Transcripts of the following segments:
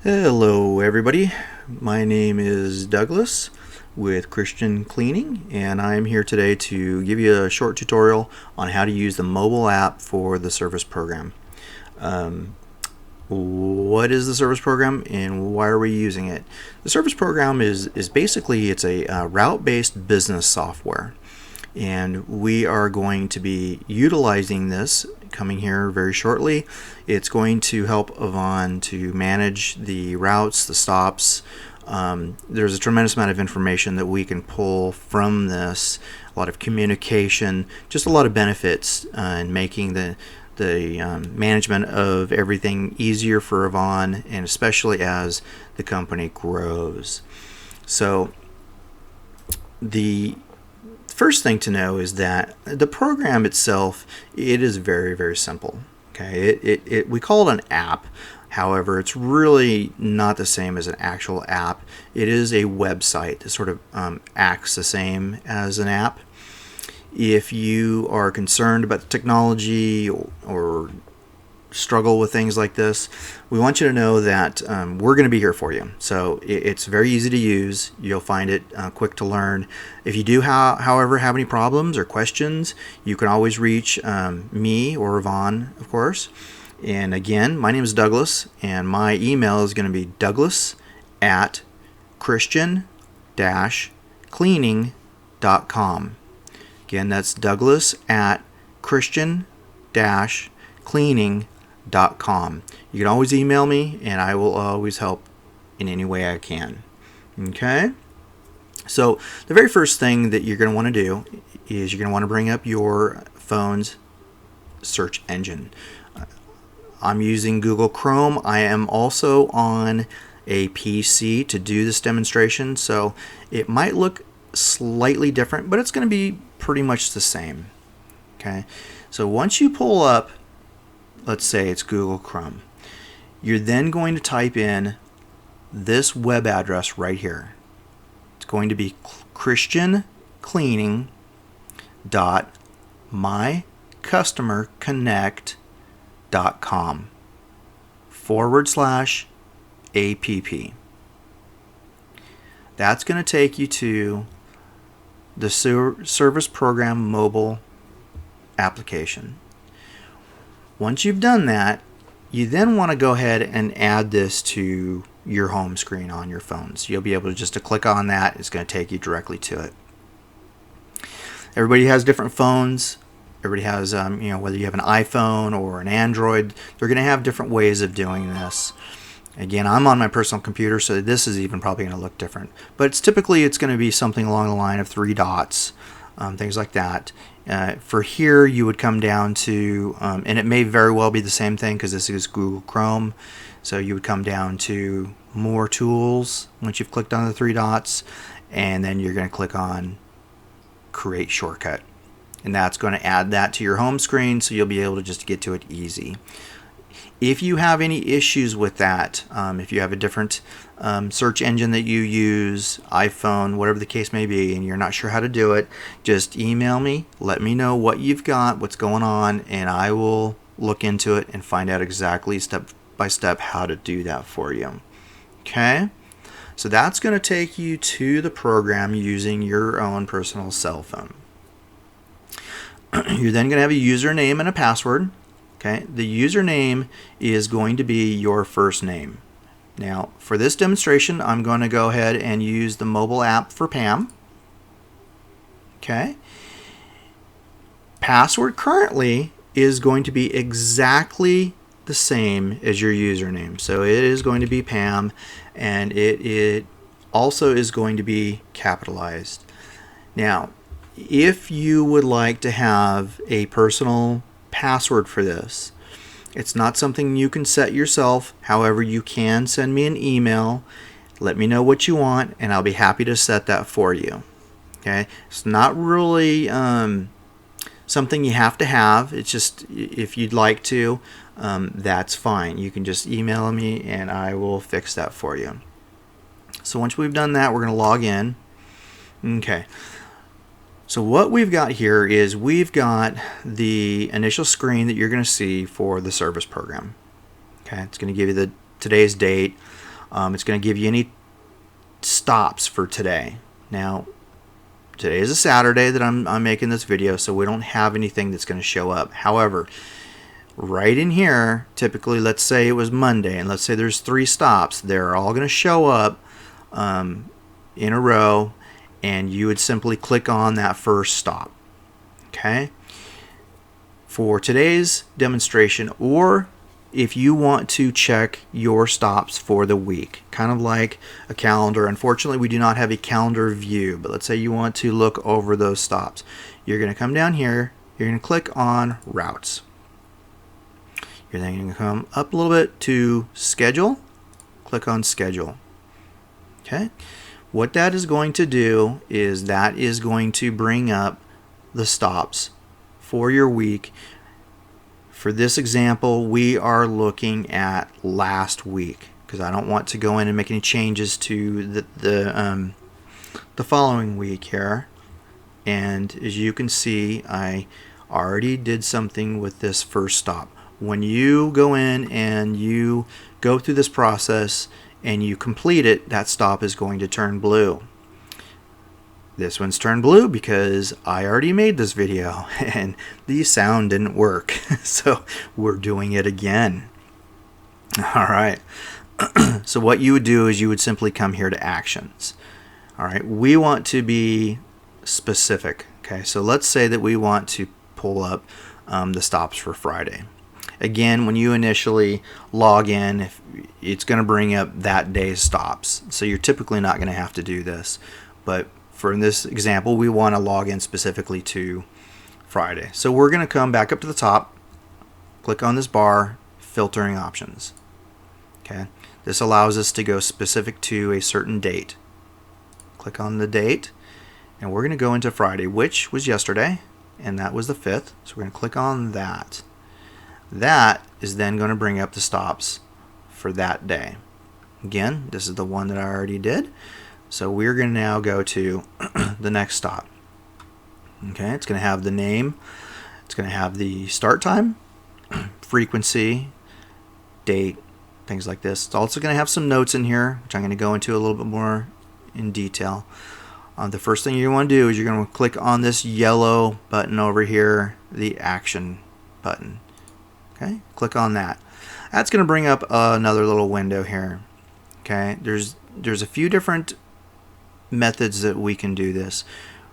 Hello everybody, my name is Douglas with Christian Cleaning, and I'm here today to give you a short tutorial on how to use the mobile app for the service program. What is the service program and why are we using it? The service program is basically it's a route-based business software, and we are going to be utilizing this coming here very shortly. It's going to help Avon to manage the routes, the stops. There's a tremendous amount of information that we can pull from this, a lot of communication, just a lot of benefits in making the management of everything easier for Avon, and especially as the company grows. So the first thing to know is that the program itself, it is very, very simple. Okay, we call it an app. However, it's really not the same as an actual app. It is a website that sort of acts the same as an app. If you are concerned about the technology or struggle with things like this, we want you to know that we're going to be here for you. So it's very easy to use. You'll find it quick to learn. If you do, however, have any problems or questions, you can always reach me or Avon, of course. And again, my name is Douglas, and my email is going to be douglas@christian-cleaning.com. Again, that's douglas@christian-cleaning.com. You can always email me, and I will always help in any way I can. Okay? So the very first thing that you're going to want to do is you're going to want to bring up your phone's search engine. I'm using Google Chrome. I am also on a PC to do this demonstration, so it might look slightly different, but it's going to be pretty much the same. Okay? So once you pull up, let's say it's Google Chrome, you're then going to type in this web address right here. It's going to be christiancleaning.mycustomerconnect.com/app. That's going to take you to the service program mobile application. Once you've done that, you then want to go ahead and add this to your home screen on your phone. So you'll be able to just click on that. It's going to take you directly to it. Everybody has different phones. Everybody has, whether you have an iPhone or an Android, they're going to have different ways of doing this. Again, I'm on my personal computer, so this is even probably going to look different. But it's going to be something along the line of 3 dots, things like that. For here, you would come down to, and it may very well be the same thing because this is Google Chrome. So you would come down to More Tools once you've clicked on the 3 dots, and then you're going to click on Create Shortcut. And that's going to add that to your home screen, so you'll be able to just get to it easy. If you have any issues with that, if you have a different search engine that you use, iPhone, whatever the case may be, and you're not sure how to do it, just email me, let me know what you've got, what's going on, and I will look into it and find out exactly step by step how to do that for you. Okay? So that's going to take you to the program using your own personal cell phone. You're then going to have a username and a password. Okay, the username is going to be your first name. Now, for this demonstration, I'm going to go ahead and use the mobile app for Pam. Okay. Password currently is going to be exactly the same as your username. So it is going to be Pam, and it also is going to be capitalized. Now, if you would like to have a personal password for this, it's not something you can set yourself. However, you can send me an email, let me know what you want, and I'll be happy to set that for you. Okay, it's not really something you have to have. It's just if you'd like to, that's fine. You can just email me and I will fix that for you. So once we've done that, we're going to log in. Okay. So what we've got here is we've got the initial screen that you're going to see for the service program. Okay, it's going to give you today's date. It's going to give you any stops for today. Now, today is a Saturday that I'm making this video, so we don't have anything that's going to show up. However, right in here, typically, let's say it was Monday, and let's say there's 3 stops. They're all going to show up in a row, and you would simply click on that first stop. Okay? For today's demonstration, or if you want to check your stops for the week, kind of like a calendar. Unfortunately, we do not have a calendar view, but let's say you want to look over those stops. You're going to come down here, you're going to click on routes. You're then going to come up a little bit to schedule, click on schedule. Okay, what that is going to do is that is going to bring up the stops for your week. For this example, we are looking at last week because I don't want to go in and make any changes to the following week here. And as you can see, I already did something with this first stop. When you go in and you go through this process and you complete it, that stop is going to turn blue. This one's turned blue because I already made this video and the sound didn't work. So we're doing it again. Alright. So what you would do is you would simply come here to actions. Alright, we want to be specific. Okay, so let's say that we want to pull up the stops for Friday. Again, when you initially log in, it's going to bring up that day's stops. So you're typically not going to have to do this. But for this example, we want to log in specifically to Friday. So we're going to come back up to the top, click on this bar, filtering options. Okay, this allows us to go specific to a certain date. Click on the date, and we're going to go into Friday, which was yesterday, and that was the 5th. So we're going to click on that. That is then going to bring up the stops for that day. Again, this is the one that I already did. So we're going to now go to the next stop. Okay, it's going to have the name, it's going to have the start time, frequency, date, things like this. It's also going to have some notes in here, which I'm going to go into a little bit more in detail. The first thing you want to do is you're going to click on this yellow button over here, the action button. Okay, click on that. That's going to bring up another little window here. Okay, there's a few different methods that we can do this.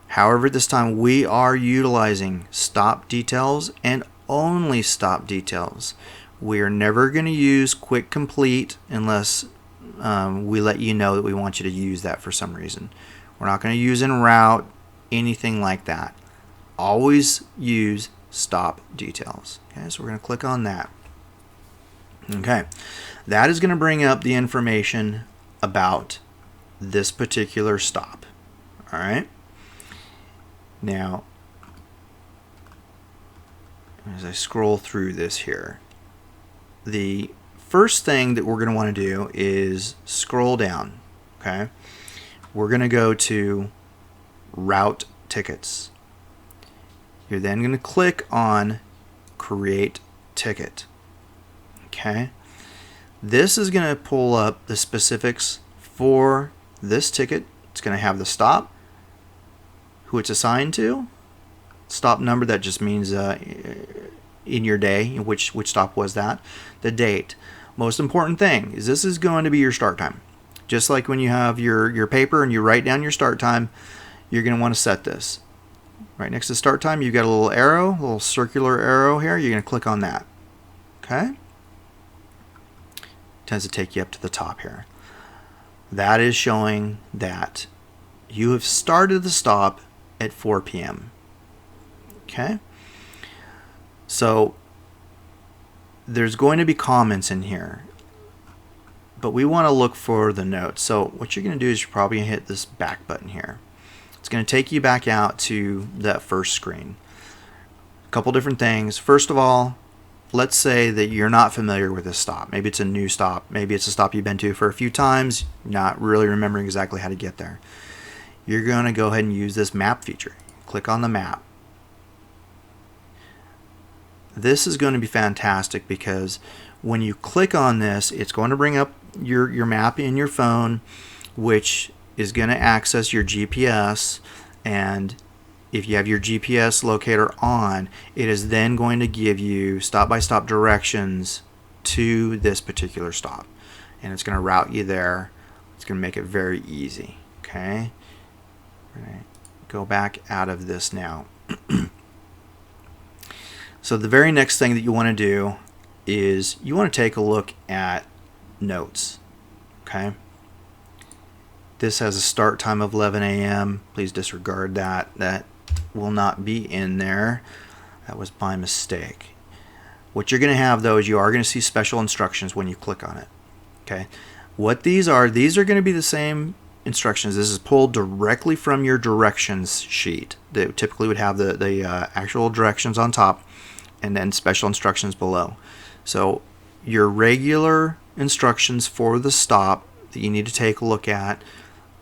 However, this time we are utilizing stop details and only stop details. We are never going to use quick complete unless we let you know that we want you to use that for some reason. We're not going to use en route, anything like that. Always use stop details. Okay, so we're going to click on that. Okay, that is going to bring up the information about this particular stop. All right. Now, as I scroll through this here, the first thing that we're going to want to do is scroll down. Okay, we're going to go to route tickets. You're then going to click on create ticket. Okay, this is going to pull up the specifics for this ticket. It's going to have the stop, who it's assigned to, stop number, that just means in your day, which stop was that, the date. Most important thing is this is going to be your start time. Just like when you have your paper and you write down your start time, you're going to want to set this. Right next to start time, you've got a little arrow, a little circular arrow here. You're going to click on that. Okay? Tends to take you up to the top here. That is showing that you have started the stop at 4 p.m. Okay? So there's going to be comments in here, but we want to look for the notes. So what you're going to do is you're probably going to hit this back button here. It's going to take you back out to that first screen. A couple different things. First of all, let's say that you're not familiar with this stop. Maybe it's a new stop. Maybe it's a stop you've been to for a few times, not really remembering exactly how to get there. You're going to go ahead and use this map feature. Click on the map. This is going to be fantastic because when you click on this, it's going to bring up your map in your phone, which is going to access your GPS, and if you have your GPS locator on, it is then going to give you stop-by-stop directions to this particular stop, and it's going to route you there. It's going to make it very easy. Okay, we're going to go back out of this now. So the very next thing that you want to do is you want to take a look at notes. Okay, this has a start time of 11 a.m. Please disregard that. That will not be in there. That was my mistake. What you're going to have though is you are going to see special instructions when you click on it. Okay, what these are going to be the same instructions. This is pulled directly from your directions sheet. They typically would have the actual directions on top and then special instructions below. So your regular instructions for the stop that you need to take a look at,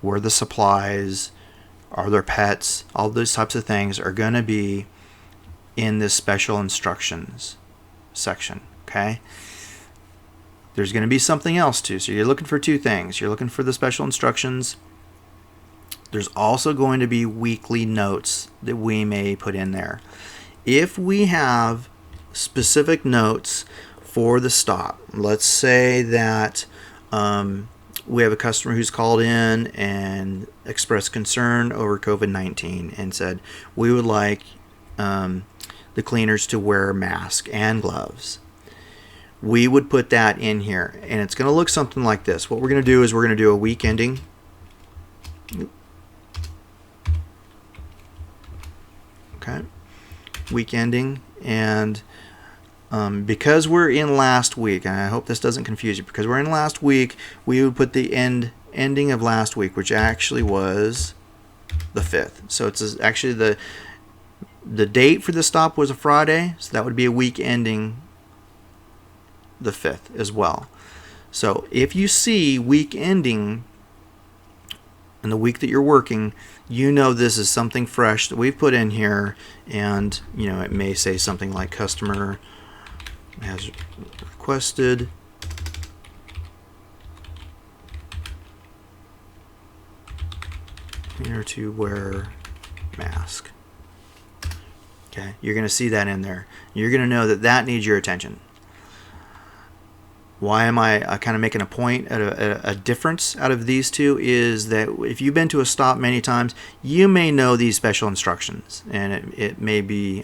where the supplies, are there pets, all those types of things are going to be in this special instructions section. Okay, there's going to be something else too. So you're looking for two things. You're looking for the special instructions. There's also going to be weekly notes that we may put in there. If we have specific notes for the stop, let's say that we have a customer who's called in and expressed concern over COVID-19 and said we would like the cleaners to wear masks and gloves. We would put that in here, and it's going to look something like this. What we're going to do is we're going to do a week ending. Okay, week ending, and because we're in last week, and I hope this doesn't confuse you, because we're in last week, we would put the ending of last week, which actually was the 5th. So it's actually the date for the stop was a Friday, so that would be a week ending the 5th as well. So if you see week ending in the week that you're working, you know this is something fresh that we've put in here, and you know it may say something like customer has requested cleaner to wear mask. Okay, you're going to see that in there. You're going to know that that needs your attention. Why am I kind of making a point at a difference out of these two is that if you've been to a stop many times, you may know these special instructions, and it may be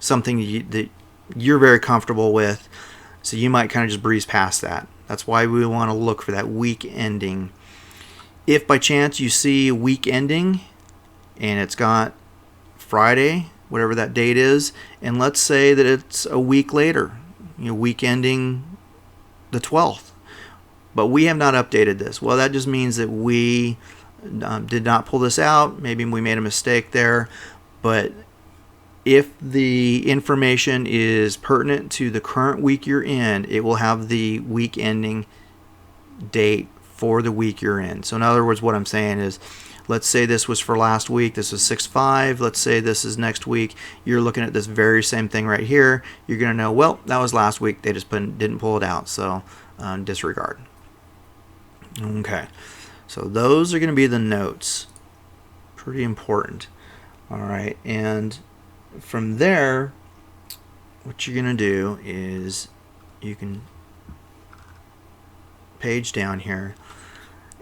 something that you're very comfortable with, so you might kind of just breeze past that. That's why we want to look for that week ending. If by chance you see week ending and it's got Friday, whatever that date is, and let's say that it's a week later, week ending the 12th, but we have not updated this. Well, that just means that we did not pull this out. Maybe we made a mistake there, but if the information is pertinent to the current week you're in, it will have the week ending date for the week you're in. So in other words, what I'm saying is, let's say this was for last week, this was 6/5, let's say this is next week, you're looking at this very same thing right here, you're going to know, well, that was last week, they just didn't pull it out, so disregard. Okay, so those are going to be the notes. Pretty important. All right, and from there, what you're going to do is you can page down here,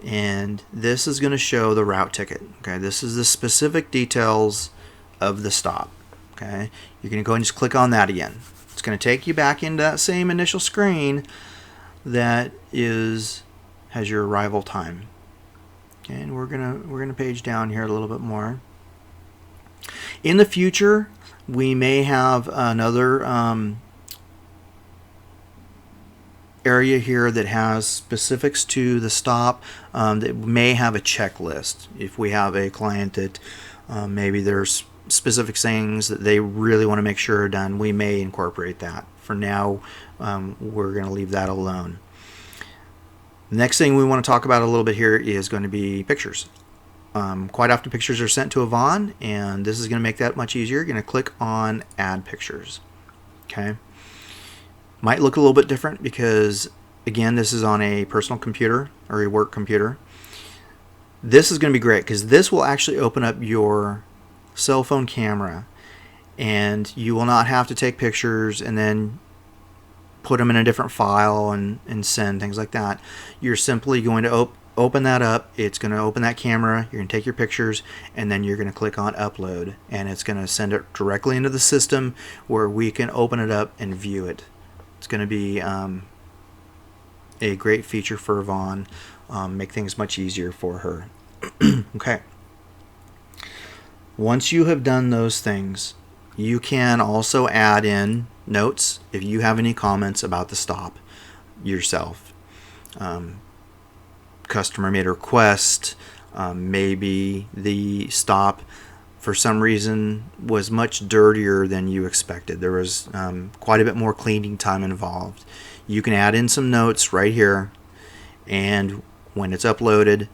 and this is going to show the route ticket. Okay, this is the specific details of the stop. Okay, you're going to go and just click on that again. It's going to take you back into that same initial screen that has your arrival time. Okay, and we're gonna page down here a little bit more. In the future, we may have another area here that has specifics to the stop that may have a checklist. If we have a client that maybe there's specific things that they really want to make sure are done, we may incorporate that. For now, we're going to leave that alone. The next thing we want to talk about a little bit here is going to be pictures. Quite often pictures are sent to Yvonne, and this is going to make that much easier. You're going to click on Add Pictures. Okay. Might look a little bit different because again, this is on a personal computer or a work computer. This is going to be great because this will actually open up your cell phone camera, and you will not have to take pictures and then put them in a different file and send things like that. You're simply going to open that up. It's going to open that camera. You're going to take your pictures, and then you're going to click on upload, and it's going to send it directly into the system where we can open it up and view it. It's going to be a great feature for Yvonne, make things much easier for her. Okay. Once you have done those things, you can also add in notes if you have any comments about the stop yourself. Customer made a request, maybe the stop for some reason was much dirtier than you expected. There was quite a bit more cleaning time involved. You can add in some notes right here, and when it's uploaded,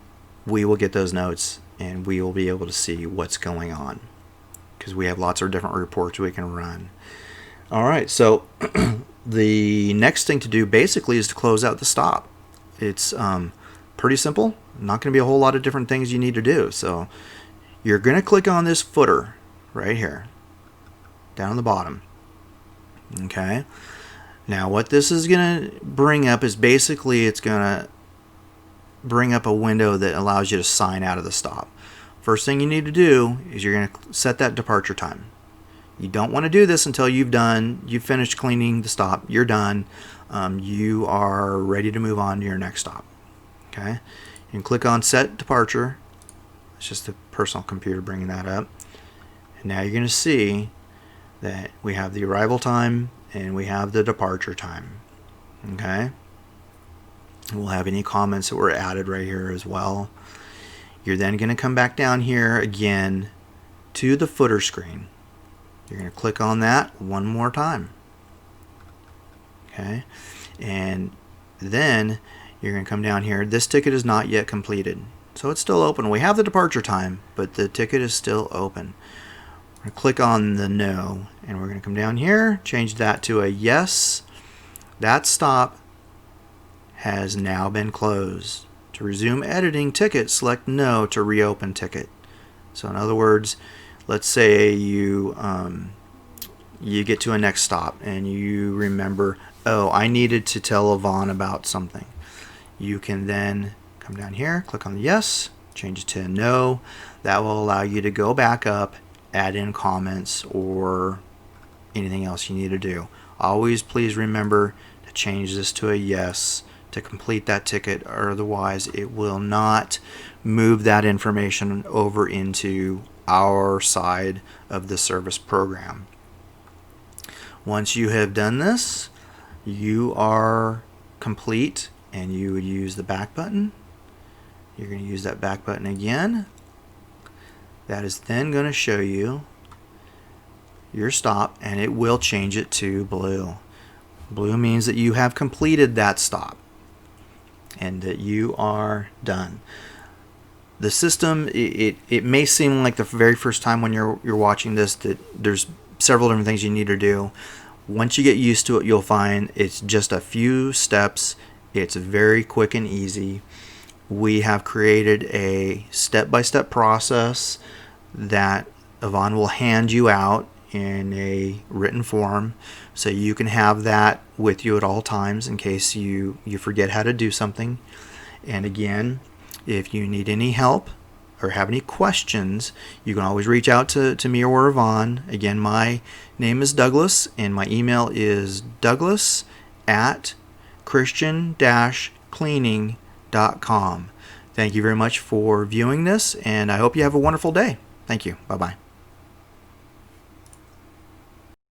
we will get those notes and we will be able to see what's going on, because we have lots of different reports we can run. Alright, so the next thing to do basically is to close out the stop. It's pretty simple. Not going to be a whole lot of different things you need to do. So you're going to click on this footer right here down on the bottom. Okay, now what this is going to bring up is basically it's going to bring up a window that allows you to sign out of the stop. First thing you need to do is you're going to set that departure time. You don't want to do this until you've finished cleaning the stop. You're done. You are ready to move on to your next stop. Okay, you can click on set departure. It's just the personal computer bringing that up. And now you're going to see that we have the arrival time and we have the departure time. Okay, we'll have any comments that were added right here as well. You're then going to come back down here again to the footer screen. You're going to click on that one more time. Okay, and then you're going to come down here. This ticket is not yet completed, so it's still open. We have the departure time, but the ticket is still open. We're going to click on the no, and we're going to come down here, change that to a yes. That stop has now been closed. To resume editing ticket, select no to reopen ticket. So in other words, let's say you get to a next stop and you remember, oh, I needed to tell Yvonne about something. You can then come down here, click on the yes, change it to no. That will allow you to go back up, add in comments or anything else you need to do. Always please remember to change this to a yes to complete that ticket, or otherwise it will not move that information over into our side of the service program. Once you have done this, you are complete, and you would use the back button. You're going to use that back button again. That is then going to show you your stop, and it will change it to blue. Blue means that you have completed that stop and that you are done. The system, it may seem like the very first time when you're watching this that there's several different things you need to do. Once you get used to it, you'll find it's just a few steps. It's very quick and easy. We have created a step-by-step process that Yvonne will hand you out in a written form, so you can have that with you at all times in case you forget how to do something. And again, if you need any help or have any questions, you can always reach out to me or Yvonne. Again, my name is Douglas, and my email is douglas@christian-cleaning.com. Thank you very much for viewing this, and I hope you have a wonderful day. Thank you. Bye-bye.